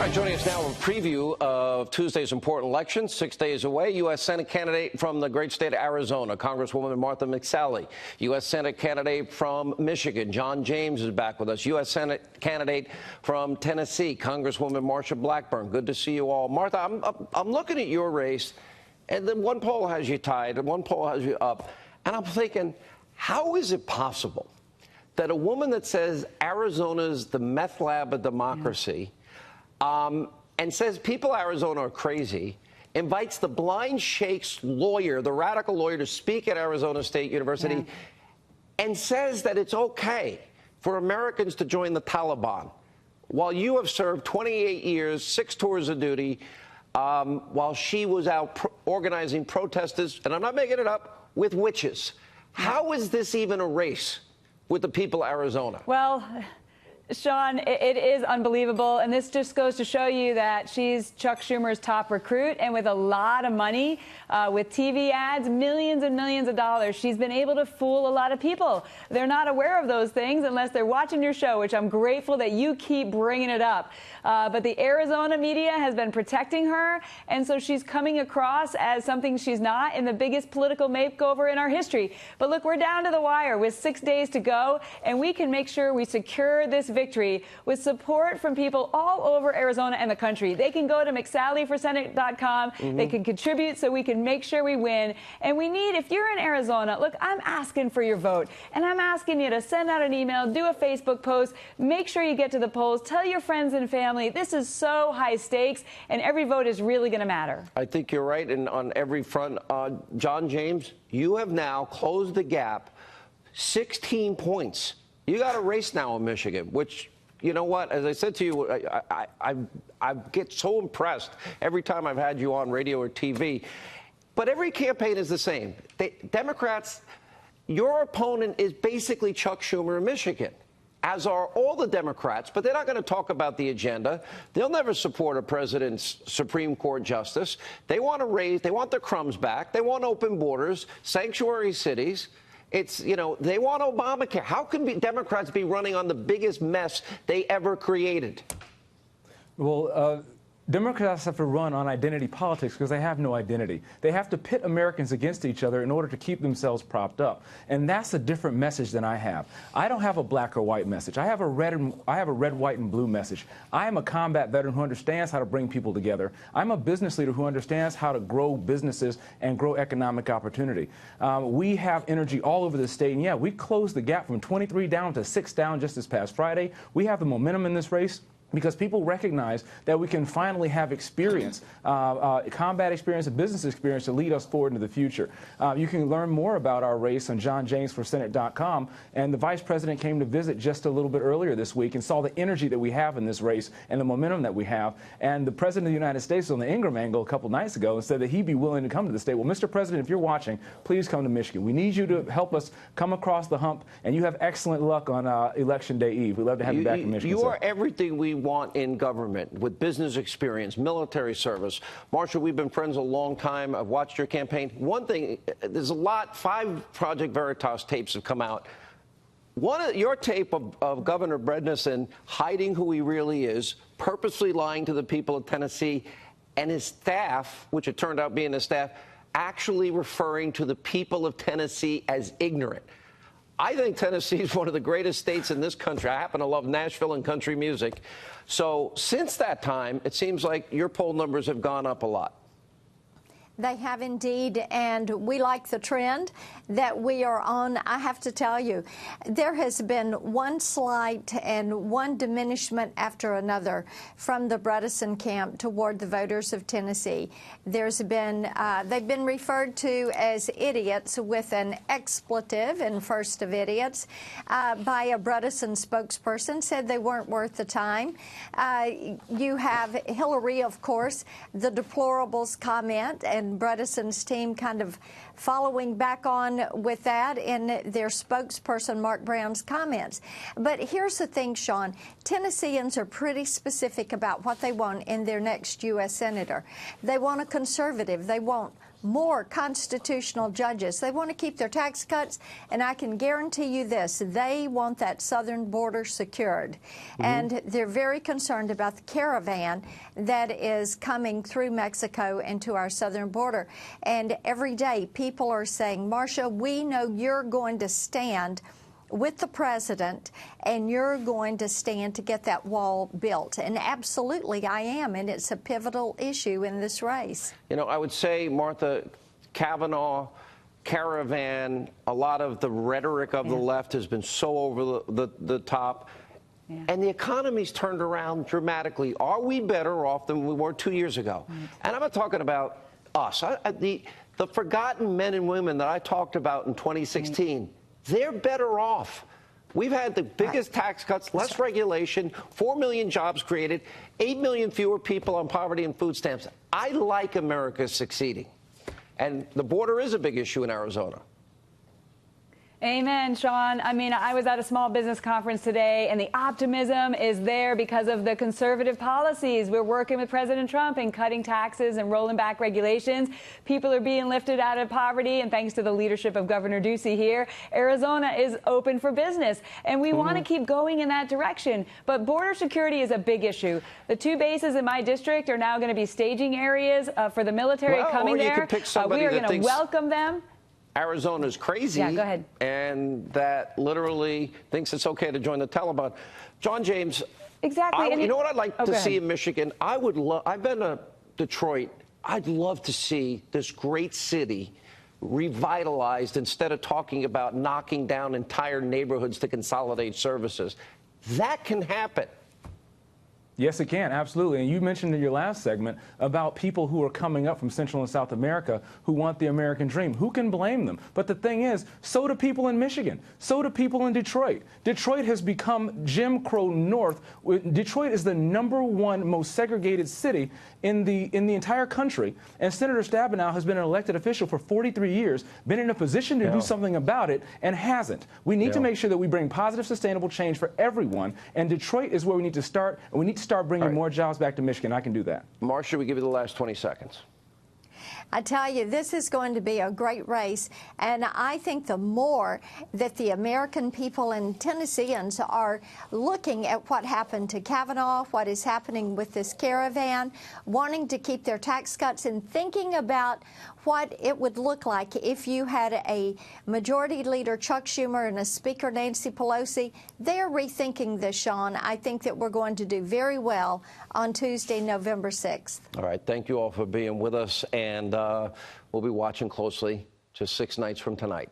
All right, joining us now, a preview of Tuesday's important election, 6 days away. U.S. Senate candidate from the great state of Arizona, Congresswoman Martha McSally. U.S. Senate candidate from Michigan, John James, is back with us. U.S. Senate candidate from Tennessee, Congresswoman Marsha Blackburn. Good to see you all. Martha, I'm looking at your race, and then one poll has you tied, and one poll has you up. And I'm thinking, how is it possible that a woman that says Arizona's the meth lab of democracy, and says people in Arizona are crazy, invites the blind sheikh's lawyer, the radical lawyer, to speak at Arizona State University, and says that it's okay for Americans to join the Taliban, while you have served 28 years, 6 tours of duty, while she was out organizing protesters, and I'm not making it up, with witches. How is this even a race with the people of Arizona? Well, Sean, it is unbelievable, and this just goes to show you that she's Chuck Schumer's top recruit, and with a lot of money, with TV ads, millions and millions of dollars, she's been able to fool a lot of people. They're not aware of those things unless they're watching your show, which I'm grateful that you keep bringing it up. But the Arizona media has been protecting her, and so she's coming across as something she's not in the biggest political makeover in our history. But look, we're down to the wire with 6 days to go, and we can make sure we secure this victory with support from people all over Arizona and the country. They can go to McSallyforsenate.com. They can contribute so we can make sure we win. And we need, if you're in Arizona, look, I'm asking for your vote, and I'm asking you to send out an email, do a Facebook post, make sure you get to the polls, tell your friends and family. This is so high stakes, and every vote is really going to matter. I think you're right, and on every front. John James, you have now closed the gap 16 points. You got a race now in Michigan, which, you know what, as I said to you, I get so impressed every time I've had you on radio or TV. But every campaign is the same. Democrats, your opponent is basically Chuck Schumer in Michigan, as are all the Democrats, but they're not going to talk about the agenda. They'll never support a president's Supreme Court justice. They want they want their crumbs back. They want open borders, sanctuary cities. It's, you know, they want Obamacare. How can Democrats be running on the biggest mess they ever created? Well, Democrats have to run on identity politics because they have no identity. They have to pit Americans against each other in order to keep themselves propped up. And that's a different message than I have. I don't have a black or white message. I have a red, white, and blue message. I am a combat veteran who understands how to bring people together. I'm a business leader who understands how to grow businesses and grow economic opportunity. We have energy all over the state. And yeah, we closed the gap from 23 down to 6 down just this past Friday. We have the momentum in this race because people recognize that we can finally have experience, combat experience and business experience to lead us forward into the future. You can learn more about our race on johnjamesforsenate.com. And the vice president came to visit just a little bit earlier this week and saw the energy that we have in this race and the momentum that we have. And the president of the United States was on the Ingram angle a couple nights ago and said that he'd be willing to come to the state. Well, Mr. President, if you're watching, please come to Michigan. We need you to help us come across the hump. And you have excellent luck on Election Day Eve. We'd love to have you back in Michigan. You are everything we want in government, with business experience, military service. Marsha, we've been friends a long time. I've watched your campaign. One thing, there's a lot, 5 Project Veritas tapes have come out. One of your tape of Governor Bredesen hiding who he really is, purposely lying to the people of Tennessee, and his staff, which it turned out being his staff, actually referring to the people of Tennessee as ignorant. I think Tennessee is one of the greatest states in this country. I happen to love Nashville and country music. So since that time, it seems like your poll numbers have gone up a lot. They have indeed, and we like the trend that we are on. I have to tell you, there has been one slight and one diminishment after another from the Bredesen camp toward the voters of Tennessee. There's been, they've been referred to as idiots with an expletive in first of idiots by a Bredesen spokesperson, said they weren't worth the time. You have Hillary, of course, the deplorables comment, and Bredesen's team kind of following back on with that in their spokesperson, Mark Brown's comments. But here's the thing, Sean. Tennesseans are pretty specific about what they want in their next U.S. senator. They want a conservative. They want more constitutional judges. They want to keep their tax cuts, and I can guarantee you this, they want that southern border secured. And they're very concerned about the caravan that is coming through Mexico into our southern border. And every day people are saying, Marsha, we know you're going to stand with the president, and you're going to stand to get that wall built. And absolutely I am, and it's a pivotal issue in this race. You know, I would say, Martha, Kavanaugh, caravan, a lot of the rhetoric of the left has been so over the top. And the economy's turned around dramatically. Are we better off than we were 2 years ago? And I'm not talking about us. The forgotten men and women that I talked about in 2016, they're better off. We've had the biggest tax cuts, less regulation, 4 million jobs created, 8 million fewer people on poverty and food stamps. I like America succeeding. And the border is a big issue in Arizona. Amen, Sean. I mean, I was at a small business conference today, and the optimism is there because of the conservative policies. We're working with President Trump and cutting taxes and rolling back regulations. People are being lifted out of poverty, and thanks to the leadership of Governor Ducey here, Arizona is open for business. And we want to keep going in that direction. But border security is a big issue. The 2 bases in my district are now going to be staging areas for the military coming there. We are going to welcome them. Arizona's crazy. Yeah, go ahead. And that literally thinks it's okay to join the Taliban. John James. Exactly. You know what I'd like to see in Michigan? I've been to Detroit. I'd love to see this great city revitalized instead of talking about knocking down entire neighborhoods to consolidate services. That can happen. Yes, it can, absolutely. And you mentioned in your last segment about people who are coming up from Central and South America who want the American dream. Who can blame them? But the thing is, so do people in Michigan. So do people in Detroit. Detroit has become Jim Crow North. Detroit is the #1 most segregated city in the entire country. And Senator Stabenow has been an elected official for 43 years, been in a position to do something about it, and hasn't. We need to make sure that we bring positive, sustainable change for everyone. And Detroit is where we need to start. And we need to start bringing more jobs back to Michigan. I can do that. Marsha, we give you the last 20 seconds. I tell you, this is going to be a great race, and I think the more that the American people and Tennesseans are looking at what happened to Kavanaugh, what is happening with this caravan, wanting to keep their tax cuts, and thinking about what it would look like if you had a Majority Leader Chuck Schumer and a Speaker Nancy Pelosi. They're rethinking this, Sean. I think that we're going to do very well on Tuesday, November 6th. All right. Thank you all for being with us, and we'll be watching closely just 6 nights from tonight.